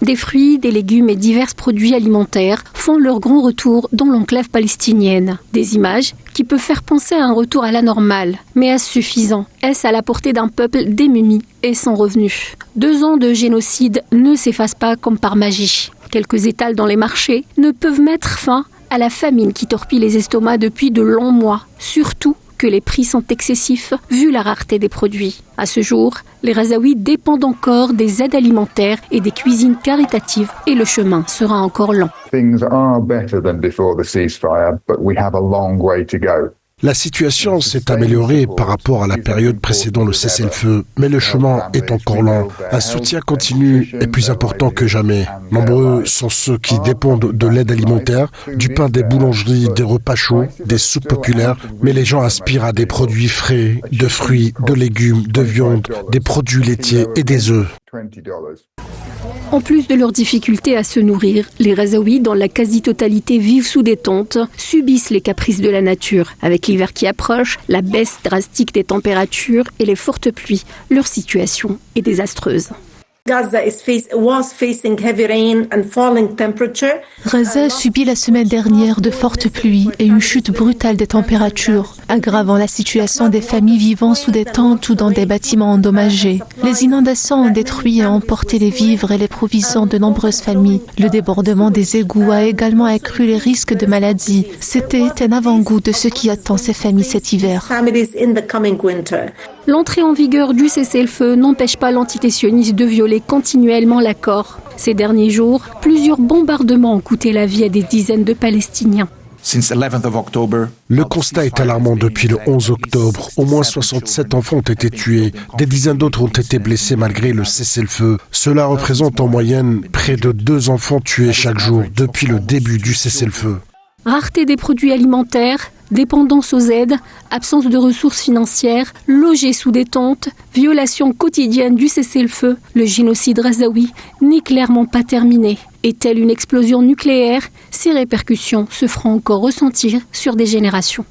Des fruits, des légumes et divers produits alimentaires font leur grand retour dans l'enclave palestinienne. Des images qui peuvent faire penser à un retour à la normale. Mais est-ce suffisant? Est-ce à la portée d'un peuple démuni et sans revenus? 2 ans de génocide ne s'effacent pas comme par magie. Quelques étals dans les marchés ne peuvent mettre fin à la famine qui torpille les estomacs depuis de longs mois. Surtout que les prix sont excessifs vu la rareté des produits. À ce jour, les Razaouis dépendent encore des aides alimentaires et des cuisines caritatives et le chemin sera encore lent. La situation s'est améliorée par rapport à la période précédant le cessez-le-feu, mais le chemin est encore lent. Un soutien continu est plus important que jamais. Nombreux sont ceux qui dépendent de l'aide alimentaire, du pain des boulangeries, des repas chauds, des soupes populaires, mais les gens aspirent à des produits frais, de fruits, de légumes, de viande, des produits laitiers et des œufs. En plus de leurs difficultés à se nourrir, les Razaouis, dans la quasi-totalité, vivent sous des tentes, subissent les caprices de la nature. Avec l'hiver qui approche, la baisse drastique des températures et les fortes pluies, leur situation est désastreuse. Gaza subit la semaine dernière de fortes pluies et une chute brutale des températures, aggravant la situation des familles vivant sous des tentes ou dans des bâtiments endommagés. Les inondations ont détruit et emporté les vivres et les provisions de nombreuses familles. Le débordement des égouts a également accru les risques de maladies. C'était un avant-goût de ce qui attend ces familles cet hiver. L'entrée en vigueur du cessez-le-feu n'empêche pas l'entité sioniste de violer continuellement l'accord. Ces derniers jours, plusieurs bombardements ont coûté la vie à des dizaines de Palestiniens. Le constat est alarmant depuis le 11 octobre. Au moins 67 enfants ont été tués. Des dizaines d'autres ont été blessés malgré le cessez-le-feu. Cela représente en moyenne près de 2 enfants tués chaque jour depuis le début du cessez-le-feu. Rareté des produits alimentaires, dépendance aux aides, absence de ressources financières, logés sous des tentes, violation quotidienne du cessez-le-feu, le génocide razaoui n'est clairement pas terminé. Et telle une explosion nucléaire, ses répercussions se feront encore ressentir sur des générations.